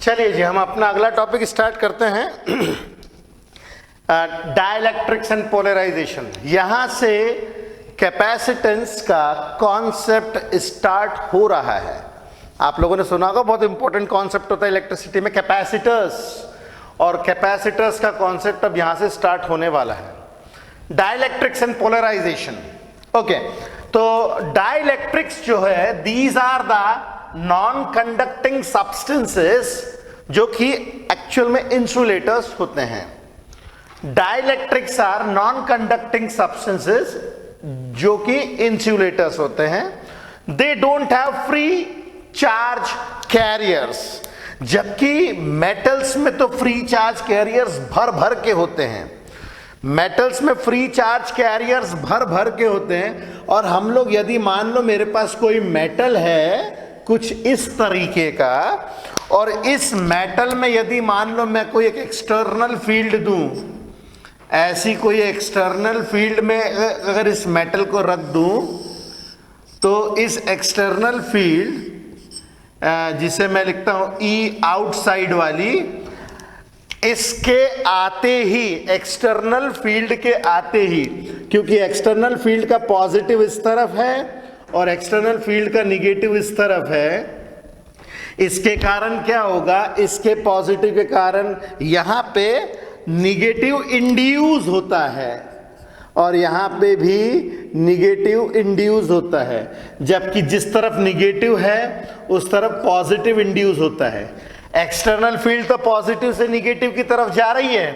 चलिए जी, हम अपना अगला टॉपिक स्टार्ट करते हैं। Dielectrics and polarisation. यहां से कैपेसिटेंस का कॉन्सेप्ट स्टार्ट हो रहा है। आप लोगों ने सुना होगा, बहुत इंपॉर्टेंट कॉन्सेप्ट होता है इलेक्ट्रिसिटी में, कैपेसिटर्स। और कैपेसिटर्स का कॉन्सेप्ट अब यहां से स्टार्ट होने वाला है। Dielectrics and polarisation. ओके, तो डाइलेक्ट्रिक्स जो है, these are the non conducting substances जो कि एक्चुअल में इंसुलेटर्स होते हैं। Dielectrics are non conducting substances जो कि इंसुलेटर्स होते हैं। They don't have free charge carriers, जबकि मेटल्स में तो फ्री चार्ज कैरियर्स भर भर के होते हैं। मेटल्स में फ्री चार्ज कैरियर्स भर भर के होते हैं। और हम लोग यदि मान लो मेरे पास कोई मेटल है कुछ इस तरीके का, और इस मेटल में यदि मान लो मैं कोई एक एक्सटर्नल फील्ड दूं, ऐसी कोई एक्सटर्नल फील्ड में अगर इस मेटल को रख दूं, तो इस एक्सटर्नल फील्ड जिसे मैं लिखता हूं ई आउटसाइड वाली, इसके आते ही, एक्सटर्नल फील्ड के आते ही, क्योंकि एक्सटर्नल फील्ड का पॉजिटिव इस तरफ है और एक्सटर्नल फील्ड का निगेटिव इस तरफ है, इसके कारण क्या होगा, इसके पॉजिटिव के कारण यहां पे निगेटिव इंड्यूस होता है और यहां पे भी निगेटिव इंड्यूस होता है। जबकि जिस तरफ निगेटिव है उस तरफ पॉजिटिव इंड्यूस होता है। एक्सटर्नल फील्ड तो पॉजिटिव से निगेटिव की तरफ जा रही है,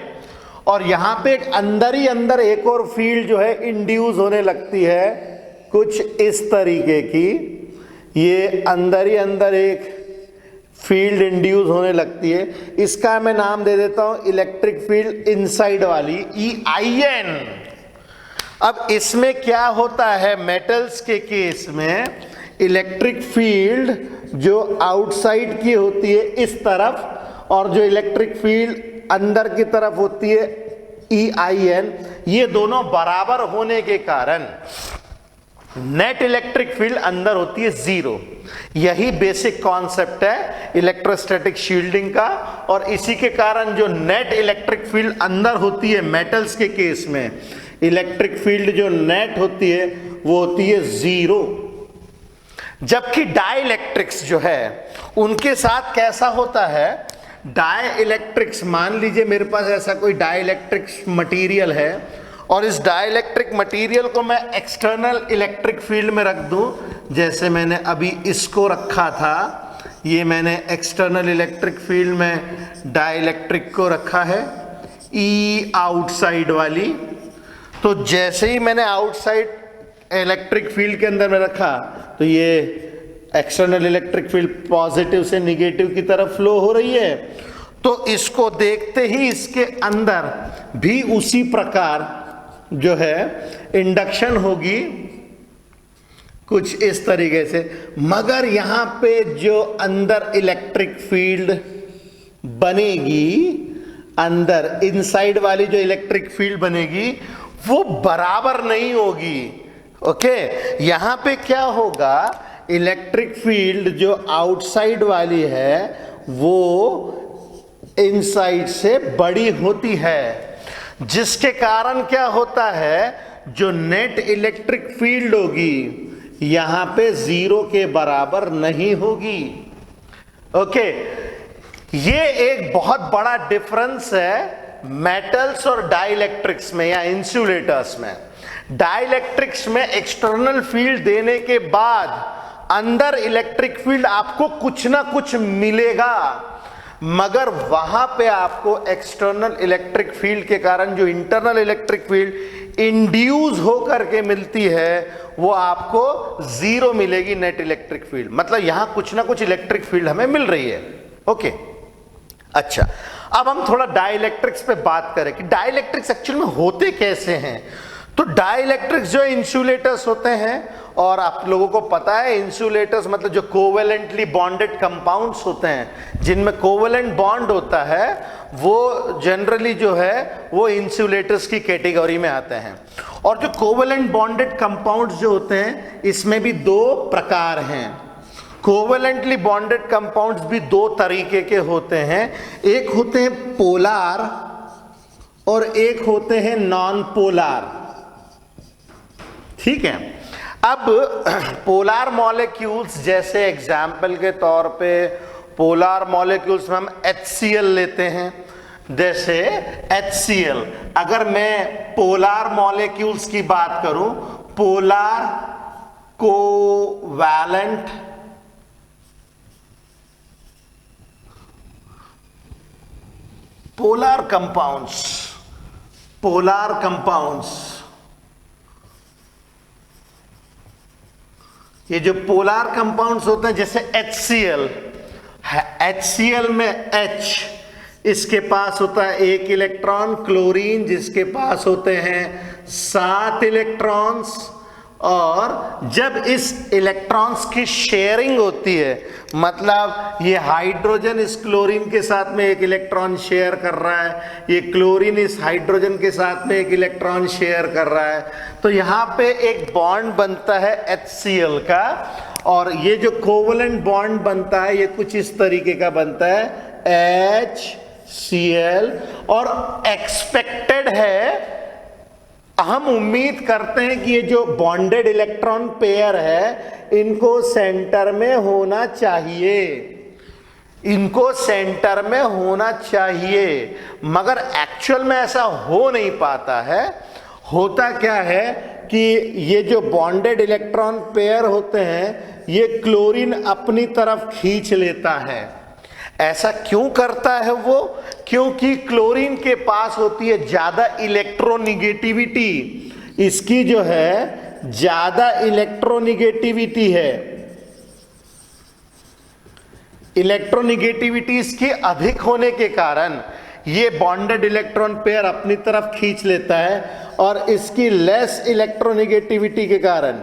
और यहां पे अंदर ही अंदर एक और फील्ड जो है इंड्यूस होने लगती है, कुछ इस तरीके की। ये अंदर ही अंदर एक फील्ड इंड्यूस होने लगती है। इसका मैं नाम दे देता हूं इलेक्ट्रिक फील्ड इनसाइड वाली, EIN। अब इसमें क्या होता है, मेटल्स के केस में इलेक्ट्रिक फील्ड जो आउटसाइड की होती है इस तरफ, और जो इलेक्ट्रिक फील्ड अंदर की तरफ होती है EIN, ये दोनों बराबर होने के कारण नेट इलेक्ट्रिक फील्ड अंदर होती है 0। यही बेसिक कॉन्सेप्ट है इलेक्ट्रोस्टैटिक शील्डिंग का, और इसी के कारण जो नेट इलेक्ट्रिक फील्ड अंदर होती है मेटल्स के केस में, इलेक्ट्रिक फील्ड जो नेट होती है वो होती है 0। जबकि डाइलेक्ट्रिक्स जो है उनके साथ कैसा होता है, डाइलेक्ट्रिक्स, मान लीजिए मेरे पास ऐसा कोई डाइलेक्ट्रिक्स मटेरियल है और इस डाइलेक्ट्रिक मटेरियल को मैं एक्सटर्नल इलेक्ट्रिक फील्ड में रख दूं, जैसे मैंने अभी इसको रखा था, ये मैंने एक्सटर्नल इलेक्ट्रिक फील्ड में डाइलेक्ट्रिक को रखा है ई आउटसाइड वाली। तो जैसे ही मैंने आउटसाइड इलेक्ट्रिक फील्ड के अंदर में रखा, तो ये एक्सटर्नल इलेक्ट्रिक फील्ड पॉजिटिव से निगेटिव की तरफ फ्लो हो रही है। तो इसको देखते ही इसके अंदर भी उसी प्रकार जो है इंडक्शन होगी, कुछ इस तरीके से। मगर यहां पे जो अंदर इलेक्ट्रिक फील्ड बनेगी, अंदर इनसाइड वाली जो इलेक्ट्रिक फील्ड बनेगी वो बराबर नहीं होगी। ओके, यहां पे क्या होगा, इलेक्ट्रिक फील्ड जो आउटसाइड वाली है वो इनसाइड से बड़ी होती है, जिसके कारण क्या होता है, जो नेट इलेक्ट्रिक फील्ड होगी यहां पे 0 के बराबर नहीं होगी। ओके, ये एक बहुत बड़ा डिफरेंस है मेटल्स और डाइलेक्ट्रिक्स में या इंसुलेटर्स में। डाइलेक्ट्रिक्स में एक्सटर्नल फील्ड देने के बाद अंदर इलेक्ट्रिक फील्ड आपको कुछ ना कुछ मिलेगा, मगर वहां पे आपको एक्सटर्नल इलेक्ट्रिक फील्ड के कारण जो इंटरनल इलेक्ट्रिक फील्ड इंड्यूस होकर के मिलती है वो आपको 0 मिलेगी, नेट इलेक्ट्रिक फील्ड। मतलब यहां कुछ ना कुछ इलेक्ट्रिक फील्ड हमें मिल रही है। ओके, अच्छा, अब हम थोड़ा डाइलेक्ट्रिक्स पे बात करें कि डाइलेक्ट्रिक्स एक्चुअल में होते कैसे हैं। तो डाइलेक्ट्रिक्स जो इंसुलेटर्स होते हैं, और आप लोगों को पता है इंसुलेटर्स मतलब जो कोवेलेंटली बॉन्डेड कंपाउंड्स होते हैं, जिनमें कोवेलेंट बॉन्ड होता है, वो जनरली जो है वो इंसुलेटर्स की कैटेगरी में आते हैं। और जो कोवेलेंट बॉन्डेड कंपाउंड्स जो होते हैं इसमें भी 2 प्रकार हैं। कोवेलेंटली बॉन्डेड कंपाउंड्स भी दो तरीके के होते हैं, एक होते हैं पोलार और एक होते हैं नॉन पोलार। ठीक है, अब पोलार मॉलिक्यूल्स जैसे एग्जाम्पल के तौर पे पोलार मॉलिक्यूल्स में हम HCl लेते हैं। जैसे HCl, अगर मैं पोलार मॉलिक्यूल्स की बात करूं, पोलार कोवैलेंट पोलार कंपाउंड्स, ये जो पोलार कंपाउंड्स होते हैं जैसे HCl में H, इसके पास होता है 1 इलेक्ट्रॉन, क्लोरीन जिसके पास होते हैं 7 इलेक्ट्रॉन्स, और जब इस इलेक्ट्रॉन्स की शेयरिंग होती है, मतलब ये हाइड्रोजन इस क्लोरीन के साथ में 1 इलेक्ट्रॉन शेयर कर रहा है, ये क्लोरीन इस हाइड्रोजन के साथ में 1 इलेक्ट्रॉन शेयर कर रहा है, तो यहाँ पे एक बॉन्ड बनता है HCl का, और ये जो कोवेलेंट बॉन्ड बनता है ये कुछ इस तरीके का बनता है HCl, और एक्सपेक्टेड है, हम उम्मीद करते हैं कि ये जो बॉन्डेड इलेक्ट्रॉन पेयर है इनको सेंटर में होना चाहिए, इनको सेंटर में होना चाहिए, मगर एक्चुअल में ऐसा हो नहीं पाता है। होता क्या है कि ये जो बॉन्डेड इलेक्ट्रॉन पेयर होते हैं ये क्लोरीन अपनी तरफ खींच लेता है। ऐसा क्यों करता है वो? क्योंकि क्लोरीन के पास होती है ज्यादा इलेक्ट्रोनिगेटिविटी, इसकी जो है ज्यादा इलेक्ट्रोनिगेटिविटी है, इलेक्ट्रोनिगेटिविटी इसकी अधिक होने के कारण ये बॉन्डेड इलेक्ट्रॉन पेयर अपनी तरफ खींच लेता है, और इसकी लेस इलेक्ट्रोनिगेटिविटी के कारण,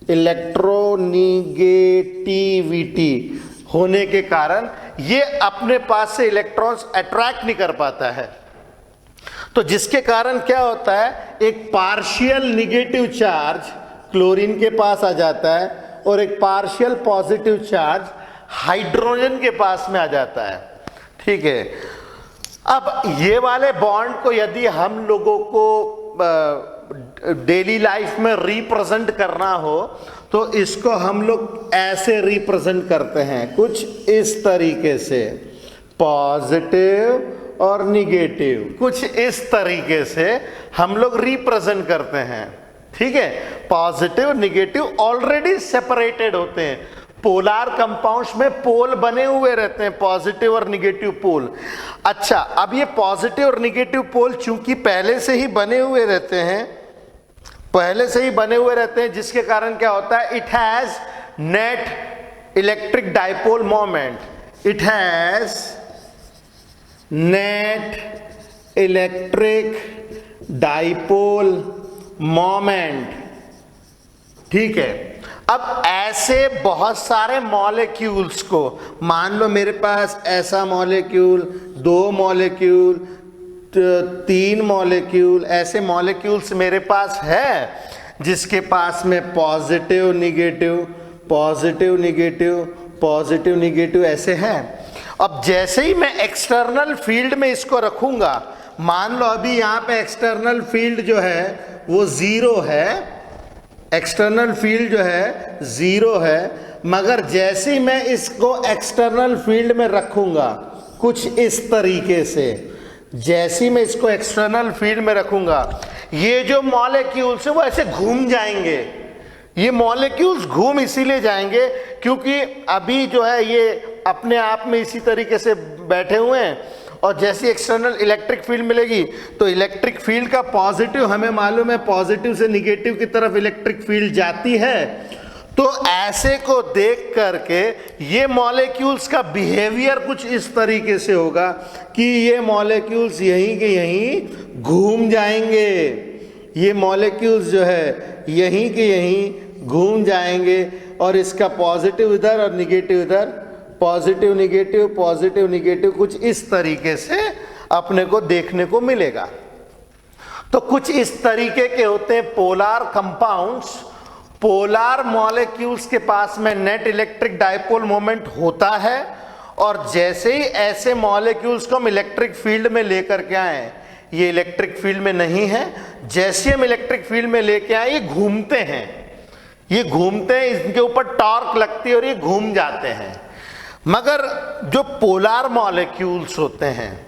इलेक्ट्रोनिगेटिविटी होने के कारण ये अपने पास से इलेक्ट्रॉन्स अट्रैक्ट नहीं कर पाता है, तो जिसके कारण क्या होता है, एक पार्शियल निगेटिव चार्ज क्लोरीन के पास आ जाता है और एक पार्शियल पॉजिटिव चार्ज हाइड्रोजन के पास में आ जाता है। ठीक है, अब ये वाले बॉन्ड को यदि हम लोगों को डेली लाइफ में रिप्रेजेंट करना हो तो इसको हम लोग ऐसे रिप्रेजेंट करते हैं, कुछ इस तरीके से, पॉजिटिव और निगेटिव, कुछ इस तरीके से हम लोग रिप्रेजेंट करते हैं। ठीक है, पॉजिटिव निगेटिव ऑलरेडी सेपरेटेड होते हैं, पोलार कंपाउंड्स में पोल बने हुए रहते हैं, पॉजिटिव और निगेटिव पोल। अच्छा, अब ये पॉजिटिव और निगेटिव पोल चूंकि पहले से ही बने हुए रहते हैं, जिसके कारण क्या होता है, it has net electric dipole moment, it has net electric dipole moment. ठीक है, अब ऐसे बहुत सारे मॉलिक्यूल्स को, मान लो मेरे पास ऐसा मॉलिक्यूल, 2 मॉलिक्यूल, 3 मॉलिक्यूल, ऐसे मॉलिक्यूल्स मेरे पास है जिसके पास में positive negative, positive negative, positive negative ऐसे हैं। अब जैसे ही मैं एक्सटर्नल फील्ड में इसको रखूंगा, मान लो अभी यहाँ पे एक्सटर्नल फील्ड जो है वो 0 है, एक्सटर्नल फील्ड जो है 0 है, मगर जैसे ही मैं इसको एक्सटर्नल फील्ड में रखूंगा कुछ इस तरीके से, जैसे ही मैं इसको एक्सटर्नल फील्ड में रखूंगा, ये जो मॉलिक्यूल्स है वो ऐसे घूम जाएंगे। ये मॉलिक्यूल्स घूम इसीलिए जाएंगे क्योंकि अभी जो है ये अपने आप में इसी तरीके से बैठे हुए हैं, और जैसे एक्सटर्नल इलेक्ट्रिक फील्ड मिलेगी तो इलेक्ट्रिक फील्ड का पॉजिटिव, हमें मालूम है पॉजिटिव से निगेटिव की तरफ इलेक्ट्रिक फील्ड जाती है, तो ऐसे को देख करके ये मॉलिक्यूल्स का बिहेवियर कुछ इस तरीके से होगा कि ये मॉलिक्यूल्स यहीं के यहीं घूम जाएंगे, ये मॉलिक्यूल्स जो है यहीं के यहीं घूम जाएंगे, और इसका पॉजिटिव इधर और निगेटिव इधर, पॉजिटिव निगेटिव, पॉजिटिव निगेटिव, कुछ इस तरीके से अपने को देखने को मिलेगा। तो कुछ इस तरीके के होते हैं पोलार कंपाउंड्स, पोलर मॉलिक्यूल्स के पास में नेट इलेक्ट्रिक डाइपोल मोमेंट होता है, और जैसे ही ऐसे मॉलिक्यूल्स को हम इलेक्ट्रिक फील्ड में लेकर के आए, ये इलेक्ट्रिक फील्ड में नहीं है, जैसे हम इलेक्ट्रिक फील्ड में लेके आए ये घूमते हैं, ये घूमते हैं, इनके ऊपर टॉर्क लगती है और ये घूम जाते हैं। मगर जो पोलर मॉलिक्यूल्स होते हैं,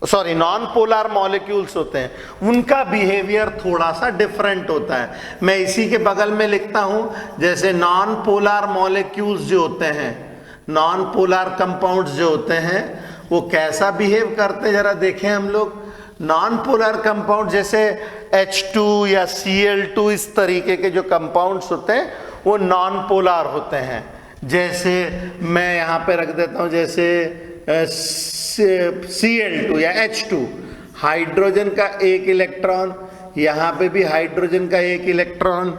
सॉरी नॉन पोलर मॉलिक्यूल्स होते हैं, उनका बिहेवियर थोड़ा सा डिफरेंट होता है। मैं इसी के बगल में लिखता हूं, जैसे नॉन पोलर मॉलिक्यूल्स जो होते हैं, नॉन पोलर कंपाउंड्स जो होते हैं, वो कैसा बिहेव करते हैं जरा देखें हम लोग। नॉन पोलर कंपाउंड जैसे H2 या Cl2, इस तरीके के जो कंपाउंड्स होते हैं वो नॉन पोलर होते हैं। जैसे मैं यहाँ पे रख देता हूँ, जैसे Cl2 या H2, हाइड्रोजन का एक इलेक्ट्रॉन, यहाँ पे भी हाइड्रोजन का एक इलेक्ट्रॉन।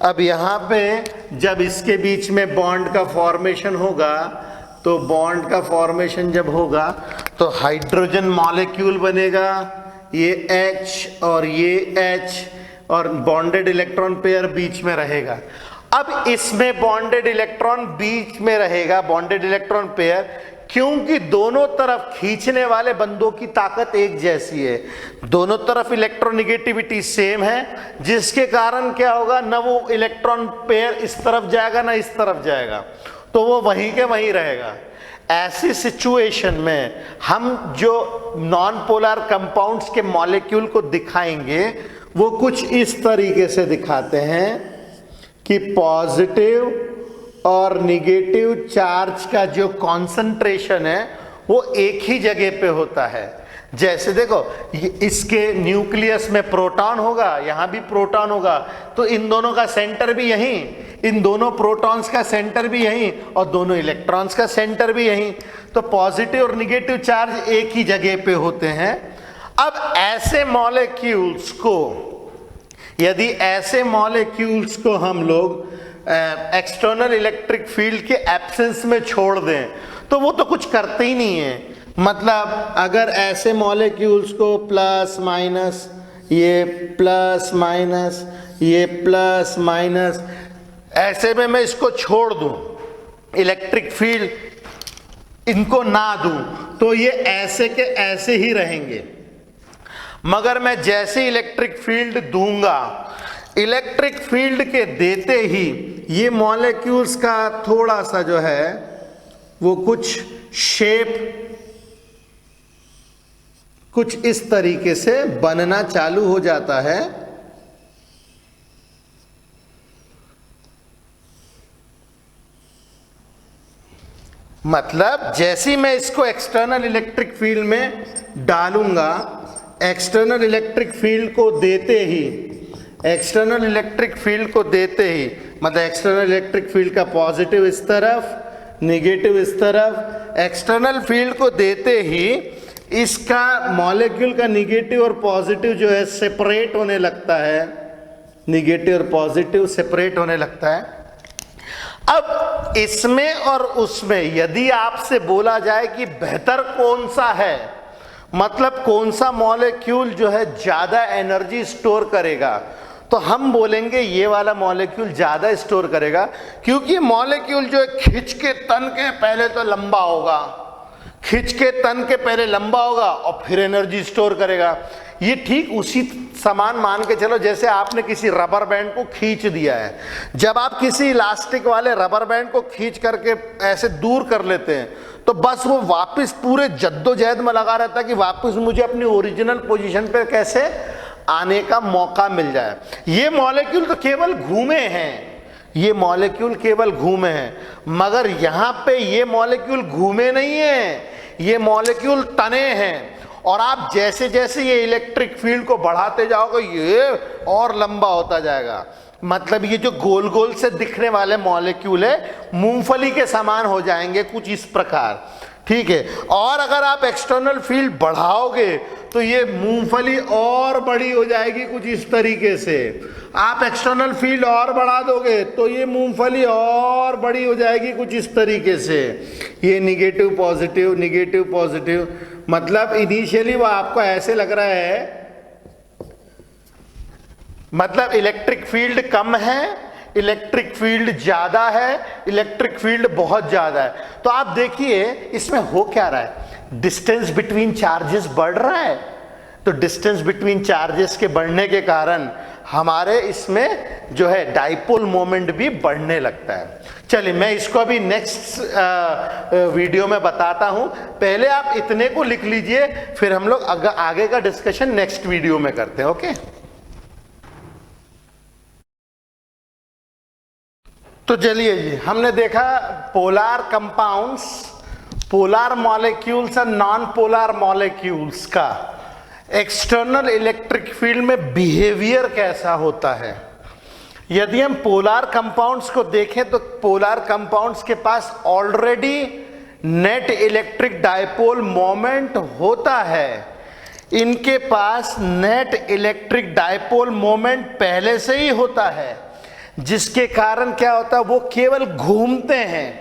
अब यहाँ पे जब इसके बीच में बॉन्ड का फॉर्मेशन होगा, तो बॉन्ड का फॉर्मेशन जब होगा तो हाइड्रोजन मॉलिक्यूल बनेगा, ये H और ये H, और बॉन्डेड इलेक्ट्रॉन पेयर बीच में रहेगा। अब इसमें बॉन्डेड इलेक्ट्रॉन बीच में रहेगा, बॉन्डेड इलेक्ट्रॉन पेयर, क्योंकि दोनों तरफ खींचने वाले बंदों की ताकत एक जैसी है, दोनों तरफ इलेक्ट्रोनिगेटिविटी सेम है, जिसके कारण क्या होगा, ना वो इलेक्ट्रॉन पेयर इस तरफ जाएगा ना इस तरफ जाएगा, तो वो वहीं के वहीं रहेगा। ऐसी सिचुएशन में हम जो नॉन पोलर कंपाउंड्स के मॉलिक्यूल को दिखाएंगे वो कुछ इस तरीके से दिखाते हैं कि पॉजिटिव और निगेटिव चार्ज का जो कॉन्सेंट्रेशन है वो एक ही जगह पे होता है। जैसे देखो, इसके न्यूक्लियस में प्रोटॉन होगा, यहाँ भी प्रोटॉन होगा, तो इन दोनों का सेंटर भी यहीं, इन दोनों प्रोटॉन्स का सेंटर भी यहीं, और दोनों इलेक्ट्रॉन्स का सेंटर भी यहीं। तो पॉजिटिव और निगेटिव चार्ज एक ही जगह पे होते हैं। अब ऐसे मॉलिक्यूल्स को, यदि ऐसे मॉलिक्यूल्स को हम लोग एक्सटर्नल इलेक्ट्रिक फील्ड के एब्सेंस में छोड़ दें, तो वो तो कुछ करते ही नहीं है। मतलब अगर ऐसे मॉलिक्यूल्स को प्लस माइनस, ये प्लस माइनस, ये प्लस माइनस, ऐसे में मैं इसको छोड़ दूं, इलेक्ट्रिक फील्ड इनको ना दूं, तो ये ऐसे के ऐसे ही रहेंगे। मगर मैं जैसे इलेक्ट्रिक फील्ड दूंगा, इलेक्ट्रिक फील्ड के देते ही ये मॉलिक्यूल्स का थोड़ा सा जो है वो कुछ शेप कुछ इस तरीके से बनना चालू हो जाता है। मतलब जैसे ही मैं इसको एक्सटर्नल इलेक्ट्रिक फील्ड में डालूंगा, एक्सटर्नल इलेक्ट्रिक फील्ड को देते ही, एक्सटर्नल इलेक्ट्रिक फील्ड को देते ही, मतलब एक्सटर्नल इलेक्ट्रिक फील्ड का पॉजिटिव इस तरफ, निगेटिव इस तरफ, एक्सटर्नल फील्ड को देते ही इसका मॉलिक्यूल का निगेटिव और पॉजिटिव जो है सेपरेट होने लगता है, निगेटिव और पॉजिटिव सेपरेट होने लगता है। अब इसमें और उसमें यदि आपसे बोला जाए कि बेहतर कौन सा है, मतलब कौन सा मॉलिक्यूल जो है ज्यादा एनर्जी स्टोर करेगा, तो हम बोलेंगे ये वाला मॉलिक्यूल ज्यादा स्टोर करेगा, क्योंकि मॉलिक्यूल जो है खिंच के तन के पहले तो लंबा होगा, खिंच के तन के पहले लंबा होगा और फिर एनर्जी स्टोर करेगा। ये ठीक उसी समान मान के चलो जैसे आपने किसी रबर बैंड को खींच दिया है। जब आप किसी इलास्टिक वाले रबर बैंड को खींच करके ऐसे दूर कर लेते हैं, तो बस वो वापस पूरे जद्दोजहद में लगा रहता है कि वापस मुझे अपनी ओरिजिनल पोजीशन पे कैसे आने का मौका मिल जाए। ये मॉलिक्यूल तो केवल घूमे हैं, ये मॉलिक्यूल केवल घूमे हैं, मगर यहाँ पे ये मॉलिक्यूल घूमे नहीं है, ये मॉलिक्यूल तने हैं। और आप जैसे जैसे ये इलेक्ट्रिक फील्ड को बढ़ाते जाओगे ये और लंबा होता जाएगा। मतलब ये जो गोल गोल से दिखने वाले मॉलिक्यूल है मूंगफली के समान हो जाएंगे कुछ इस प्रकार, ठीक है। और अगर आप एक्सटर्नल फील्ड बढ़ाओगे तो ये मूंगफली और बड़ी हो जाएगी कुछ इस तरीके से। आप एक्सटर्नल फील्ड और बढ़ा दोगे तो ये मूंगफली और बड़ी हो जाएगी कुछ इस तरीके से। ये निगेटिव पॉजिटिव, निगेटिव पॉजिटिव, मतलब इनिशियली वो आपको ऐसे लग रहा है, मतलब इलेक्ट्रिक फील्ड कम है, इलेक्ट्रिक फील्ड ज्यादा है, इलेक्ट्रिक फील्ड बहुत ज्यादा है। तो आप देखिए इसमें हो क्या रहा है, डिस्टेंस बिटवीन चार्जेस बढ़ रहा है। तो डिस्टेंस बिटवीन चार्जेस के बढ़ने के कारण हमारे इसमें जो है डाइपोल मोमेंट भी बढ़ने लगता है। चलिए मैं इसको अभी नेक्स्ट वीडियो में बताता हूं, पहले आप इतने को लिख लीजिए, फिर हम लोग आगे का डिस्कशन नेक्स्ट वीडियो में करते हैं। ओके, तो चलिए जी, हमने देखा पोलार कंपाउंड्स, पोलार मॉलिक्यूल्स और नॉन पोलार मॉलिक्यूल्स का एक्सटर्नल इलेक्ट्रिक फील्ड में बिहेवियर कैसा होता है। यदि हम पोलार कंपाउंड्स को देखें तो पोलार कंपाउंड्स के पास already net electric dipole moment होता है। इनके पास नेट इलेक्ट्रिक डाइपोल मोमेंट पहले से ही होता है, जिसके कारण क्या होता है, वो केवल घूमते हैं,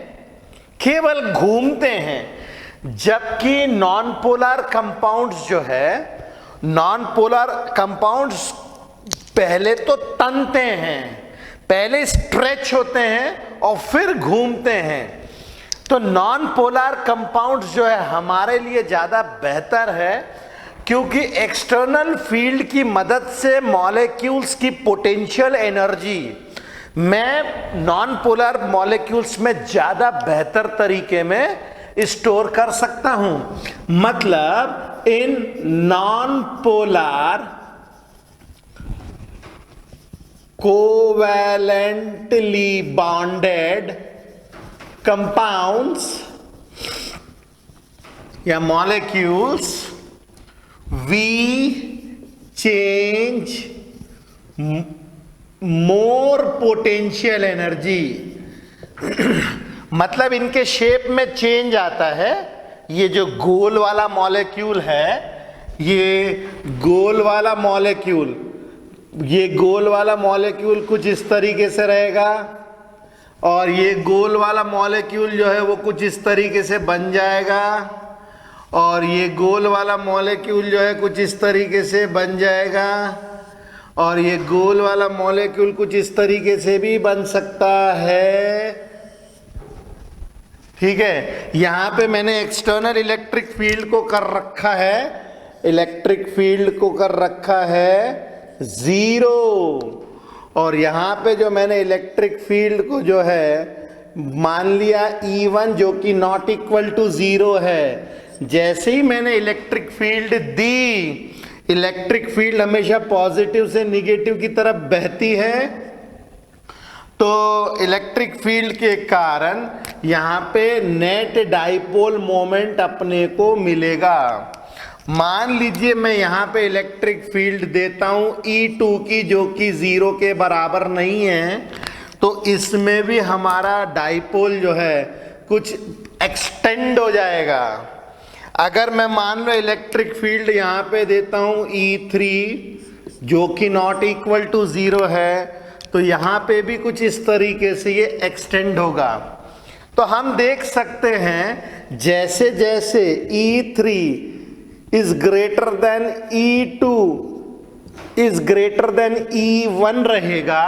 केवल घूमते हैं। जबकि नॉन पोलार कंपाउंड्स जो है, नॉन पोलार कंपाउंड्स पहले तो तनते हैं, पहले स्ट्रेच होते हैं और फिर घूमते हैं। तो नॉन पोलार कंपाउंड्स जो है हमारे लिए ज्यादा बेहतर है, क्योंकि एक्सटर्नल फील्ड की मदद से मॉलिक्यूल्स की पोटेंशियल एनर्जी मैं नॉन पोलर मॉलिक्यूल्स में ज्यादा बेहतर तरीके में स्टोर कर सकता हूं। मतलब इन non polar covalently bonded compounds या molecules we change more potential energy. मतलब इनके शेप में चेंज आता है। ये जो गोल वाला मॉलिक्यूल है, ये गोल वाला मॉलिक्यूल, ये गोल वाला मॉलिक्यूल कुछ इस तरीके से रहेगा, और ये गोल वाला मॉलिक्यूल जो है वो कुछ इस तरीके से बन जाएगा, और ये गोल वाला मॉलिक्यूल जो है कुछ इस तरीके से बन जाएगा, और ये गोल वाला मॉलिक्यूल कुछ इस तरीके से भी बन सकता है। ठीक है, यहां पे मैंने एक्सटर्नल इलेक्ट्रिक फील्ड को कर रखा है, इलेक्ट्रिक फील्ड को कर रखा है 0, और यहां पे जो मैंने इलेक्ट्रिक फील्ड को जो है मान लिया E1 जो कि नॉट इक्वल टू 0 है। जैसे ही मैंने इलेक्ट्रिक फील्ड दी, इलेक्ट्रिक फील्ड हमेशा पॉजिटिव से निगेटिव की तरफ बहती है, तो इलेक्ट्रिक फील्ड के कारण यहां पे नेट डाइपोल मोमेंट अपने को मिलेगा। मान लीजिए मैं यहां पे इलेक्ट्रिक फील्ड देता हूं E2 की, जो कि 0 के बराबर नहीं है, तो इसमें भी हमारा डाइपोल जो है कुछ एक्सटेंड हो जाएगा। अगर मैं मान लो इलेक्ट्रिक फील्ड यहां पे देता हूं E3 जो कि नॉट इक्वल टू 0 है, तो यहां पे भी कुछ इस तरीके से ये एक्सटेंड होगा। तो हम देख सकते हैं जैसे जैसे E3 is greater than E2 is greater than E1 रहेगा,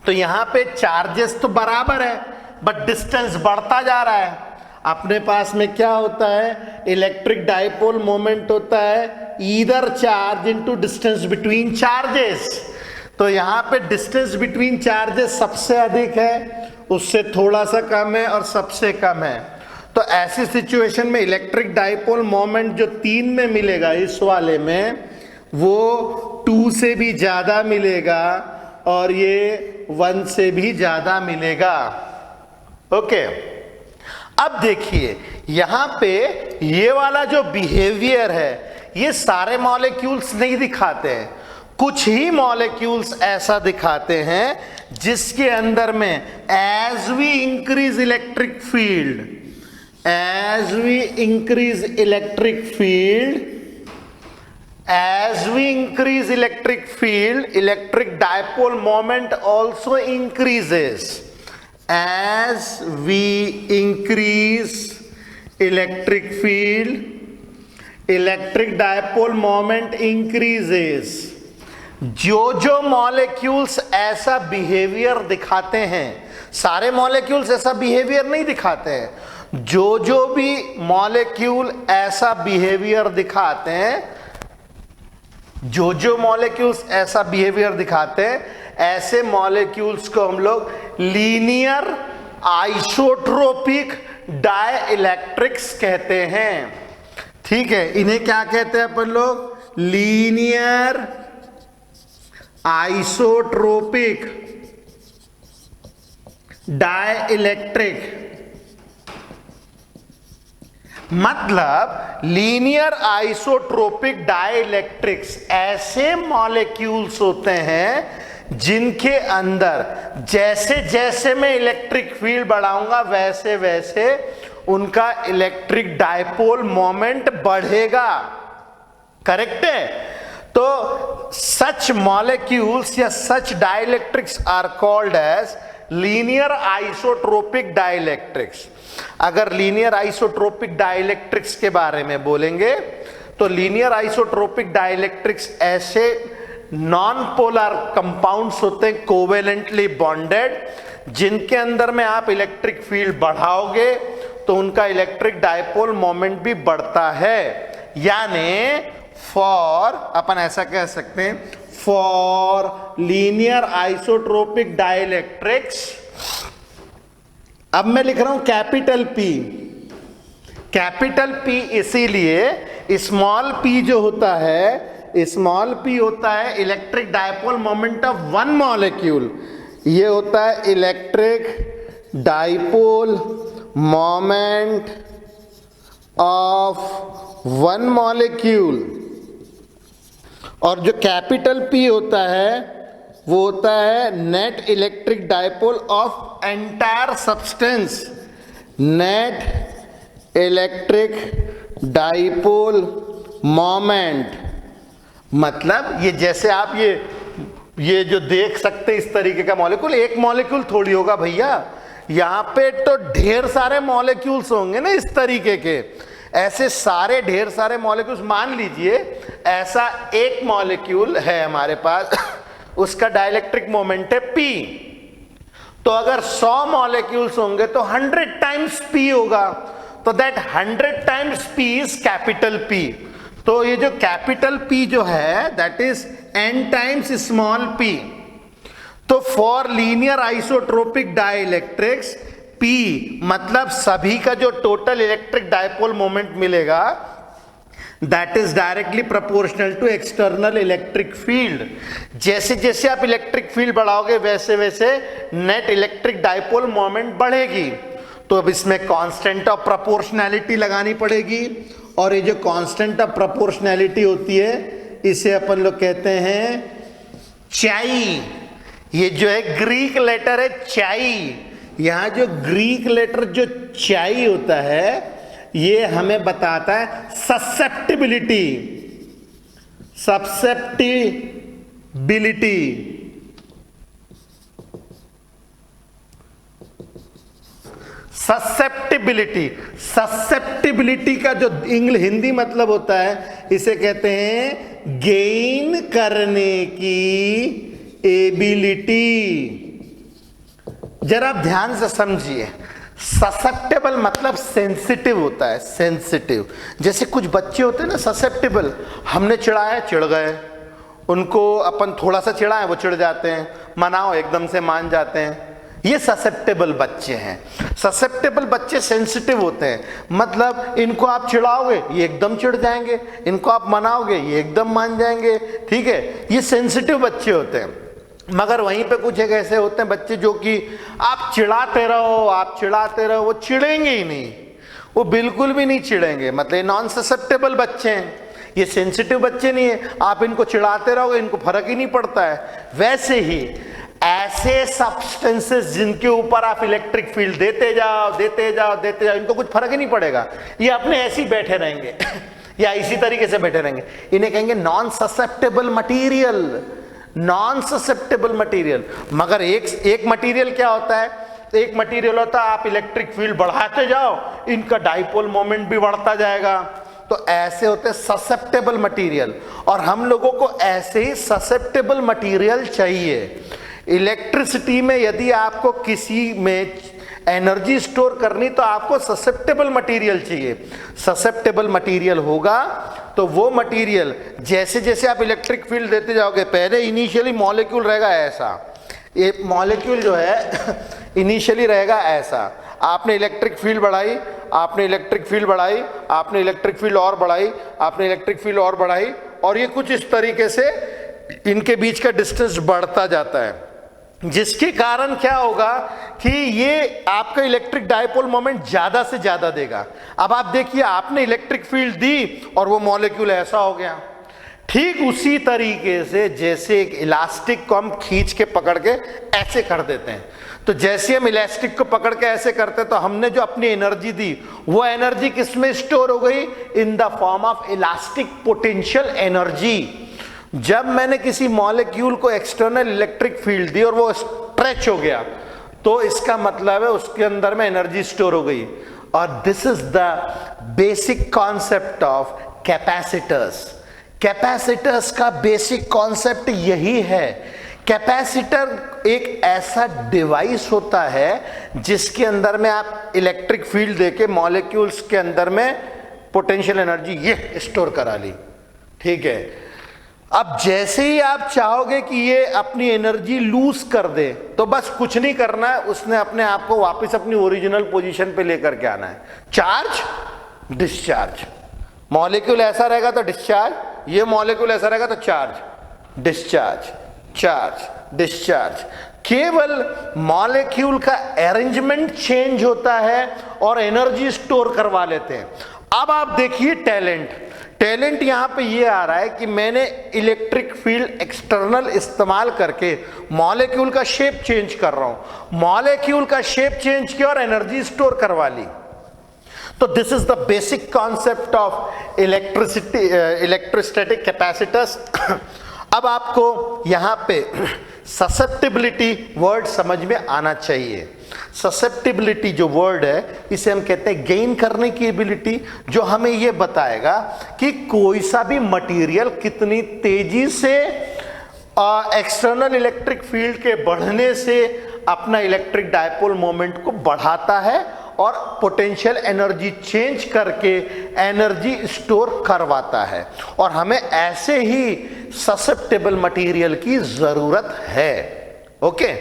तो यहां पे चार्जेस तो बराबर है बट डिस्टेंस बढ़ता जा रहा है। अपने पास में क्या होता है, इलेक्ट्रिक डाइपोल मोमेंट होता है either charge into distance between charges. तो यहां पे डिस्टेंस बिटवीन चार्जेस सबसे अधिक है, उससे थोड़ा सा कम है और सबसे कम है। तो ऐसी सिचुएशन में इलेक्ट्रिक डाइपोल मोमेंट जो 3 में मिलेगा इस वाले में, वो 2 से भी ज्यादा मिलेगा और ये 1 से भी ज्यादा मिलेगा। ओके, अब देखिए यहां पे ये वाला जो बिहेवियर है ये सारे मॉलिक्यूल्स नहीं दिखाते हैं, कुछ ही मॉलिक्यूल्स ऐसा दिखाते हैं जिसके अंदर में as we increase electric field, as we increase electric field, as we increase electric field, electric dipole moment also increases. As we increase electric field, electric dipole moment increases. जो जो मॉलिक्यूल्स ऐसा behaviour दिखाते हैं, सारे molecules ऐसा behaviour नहीं दिखाते हैं, जो जो भी मॉलिक्यूल ऐसा बिहेवियर दिखाते हैं, जो जो मॉलिक्यूल्स ऐसा बिहेवियर दिखाते हैं, ऐसे मॉलिक्यूल्स को हम लोग लीनियर आइसोट्रोपिक डाइइलेक्ट्रिक्स कहते हैं। ठीक है, इन्हें क्या कहते हैं अपन लोग? Linear isotropic dielectric. मतलब लीनियर आइसोट्रोपिक डाइइलेक्ट्रिक्स ऐसे मॉलिक्यूल्स होते हैं जिनके अंदर जैसे जैसे मैं इलेक्ट्रिक फील्ड बढ़ाऊंगा वैसे वैसे उनका इलेक्ट्रिक डायपोल मोमेंट बढ़ेगा। करेक्ट है? तो सच मॉलिक्यूल्स या such dielectrics are called as linear isotropic dielectrics. अगर लीनियर आइसोट्रोपिक डाइइलेक्ट्रिक्स के बारे में बोलेंगे तो लीनियर आइसोट्रोपिक डाइइलेक्ट्रिक्स ऐसे नॉन पोलर कंपाउंड्स होते हैं कोवेलेंटली बॉन्डेड, जिनके अंदर में आप इलेक्ट्रिक फील्ड बढ़ाओगे तो उनका इलेक्ट्रिक डायपोल मोमेंट भी बढ़ता है। यानी फॉर, अपन ऐसा कह सकते हैं, फॉर लीनियर आइसोट्रोपिक डाइइलेक्ट्रिक्स, अब मैं लिख रहा हूं कैपिटल पी। कैपिटल पी इसीलिए स्मॉल पी जो होता है, स्मॉल पी होता है electric dipole moment of one molecule. ये होता है electric dipole moment of one molecule. और जो कैपिटल पी होता है वो होता है net electric dipole of entire substance. Net electric dipole moment मतलब ये जैसे आप ये जो देख सकते इस तरीके का मॉलिक्यूल, एक मॉलिक्यूल थोड़ी होगा भैया, यहां पे तो ढेर सारे मॉलिक्यूल्स होंगे ना इस तरीके के। ऐसे सारे ढेर सारे मॉलिक्यूल्स, मान लीजिए ऐसा एक मॉलिक्यूल है हमारे पास, उसका डाइलेक्ट्रिक मोमेंट है P। तो अगर 100 मॉलिक्यूल्स होंगे तो 100 टाइम्स P होगा, तो that 100 times P is capital P। तो ये जो कैपिटल P जो है that is n times small p। तो for linear isotropic dielectrics P मतलब सभी का जो टोटल इलेक्ट्रिक डायपोल मोमेंट मिलेगा that is directly proportional to external electric field. जैसे जैसे आप इलेक्ट्रिक फील्ड बढ़ाओगे वैसे वैसे नेट इलेक्ट्रिक डायपोल मोमेंट बढ़ेगी। तो अब इसमें कांस्टेंट ऑफ प्रोपोर्शनैलिटी लगानी पड़ेगी, और ये जो कांस्टेंट ऑफ प्रोपोर्शनैलिटी होती है इसे अपन लोग कहते हैं चाई। ये जो है ग्रीक लेटर है चाई। यहां जो ग्रीक लेटर जो चाई होता है ये हमें बताता है ससेप्टिबिलिटी। ससेप्टिबिलिटी का जो हिंदी मतलब होता है इसे कहते हैं गेन करने की एबिलिटी। जरा आप ध्यान से समझिए, ससेप्टेबल मतलब सेंसिटिव होता है, सेंसिटिव। जैसे कुछ बच्चे होते हैं ना ससेप्टेबल, हमने चिढ़ाया चिढ़ गए, उनको अपन थोड़ा सा चिढ़ाएं वो चिढ़ जाते हैं, मनाओ एकदम से मान जाते हैं। ये ससेप्टेबल बच्चे हैं। ससेप्टेबल बच्चे सेंसिटिव होते हैं, मतलब इनको आप चिढ़ाओगे ये एकदम चिढ़ जाएंगे, इनको आप मनाओगे ये एकदम मान जाएंगे। ठीक है, ये सेंसिटिव बच्चे होते हैं। मगर वहीं पे कुछ एक ऐसे होते हैं बच्चे जो कि आप चिढ़ाते रहो वो चिढ़ेंगे ही नहीं, वो बिल्कुल भी नहीं चिढ़ेंगे। मतलब ये नॉन ससेप्टेबल बच्चे हैं, ये सेंसिटिव बच्चे नहीं है। आप इनको चिढ़ाते रहोगे इनको फर्क ही नहीं पड़ता है। वैसे ही ऐसे सब्सटेंसेस जिनके ऊपर आप इलेक्ट्रिक फील्ड देते जाओ इनको कुछ फर्क ही नहीं पड़ेगा, ये अपने ऐसे ही बैठे रहेंगे या इसी तरीके से बैठे रहेंगे। इन्हें कहेंगे non susceptible material. Non susceptible material. मगर एक मटीरियल क्या होता है? एक मटीरियल होता है आप इलेक्ट्रिक फील्ड बढ़ाते जाओ इनका डाइपोल मोमेंट भी बढ़ता जाएगा। तो ऐसे होते हैं ससेप्टेबल मटेरियल, और हम लोगों को ऐसे ही ससेप्टेबल मटेरियल चाहिए। इलेक्ट्रिसिटी में यदि आपको किसी में एनर्जी स्टोर करनी तो आपको ससेप्टेबल मटेरियल चाहिए। ससेप्टेबल मटेरियल होगा तो वो मटेरियल जैसे जैसे आप इलेक्ट्रिक फील्ड देते जाओगे, पहले इनिशियली मॉलिक्यूल रहेगा ऐसा, ये मॉलिक्यूल जो है इनिशियली रहेगा ऐसा, आपने इलेक्ट्रिक फील्ड बढ़ाई, आपने इलेक्ट्रिक फील्ड बढ़ाई, आपने इलेक्ट्रिक फील्ड और बढ़ाई, आपने इलेक्ट्रिक फील्ड और बढ़ाई, और ये कुछ इस तरीके से इनके बीच का डिस्टेंस बढ़ता जाता है, जिसके कारण क्या होगा कि ये आपका इलेक्ट्रिक डायपोल मोमेंट ज्यादा से ज्यादा देगा। अब आप देखिए, आपने इलेक्ट्रिक फील्ड दी और वो मॉलिक्यूल ऐसा हो गया। ठीक उसी तरीके से जैसे एक इलास्टिक को हम खींच के पकड़ के ऐसे कर देते हैं, तो जैसे हम इलास्टिक को पकड़ के ऐसे करते हैं तो हमने जो अपनी एनर्जी दी वो एनर्जी किसमें स्टोर हो गई? In the form of elastic potential energy. जब मैंने किसी मॉलिक्यूल को एक्सटर्नल इलेक्ट्रिक फील्ड दी और वो स्ट्रेच हो गया, तो इसका मतलब है उसके अंदर में एनर्जी स्टोर हो गई। और this is the basic concept of capacitors. Capacitors का बेसिक कॉन्सेप्ट यही है। कैपेसिटर एक ऐसा डिवाइस होता है जिसके अंदर में आप इलेक्ट्रिक फील्ड देके मॉलिक्यूल्स के अंदर में पोटेंशियल एनर्जी ये स्टोर करा ली, ठीक है। अब जैसे ही आप चाहोगे कि ये अपनी एनर्जी लूज कर दे, तो बस कुछ नहीं करना है, उसने अपने आप को वापस अपनी ओरिजिनल पोजीशन पे लेकर के आना है। चार्ज डिस्चार्ज, मॉलिक्यूल ऐसा रहेगा तो डिस्चार्ज, ये मॉलिक्यूल ऐसा रहेगा तो चार्ज डिस्चार्ज, चार्ज डिस्चार्ज। केवल मॉलिक्यूल का अरेंजमेंट चेंज होता है और एनर्जी स्टोर करवा लेते हैं। अब आप देखिए टैलेंट यहां पे ये आ रहा है कि मैंने इलेक्ट्रिक फील्ड एक्सटर्नल इस्तेमाल करके मॉलिक्यूल का शेप चेंज कर रहा हूं, मॉलिक्यूल का शेप चेंज किया और एनर्जी स्टोर करवा ली। तो this is the basic concept of electrostatic capacitors. अब आपको यहां पे ससेप्टिबिलिटी वर्ड समझ में आना चाहिए। ससेप्टिबिलिटी जो वर्ड है इसे हम कहते हैं गेन करने की एबिलिटी, जो हमें यह बताएगा कि कोई सा भी मटेरियल कितनी तेजी से एक्सटर्नल इलेक्ट्रिक फील्ड के बढ़ने से अपना इलेक्ट्रिक डायपोल मोमेंट को बढ़ाता है और पोटेंशियल एनर्जी चेंज करके एनर्जी स्टोर करवाता है। और हमें ऐसे ही ससेप्टेबल मटेरियल की जरूरत है। ओके,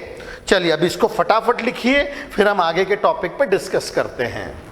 चलिए अब इसको फटाफट लिखिए, फिर हम आगे के टॉपिक पे डिस्कस करते हैं।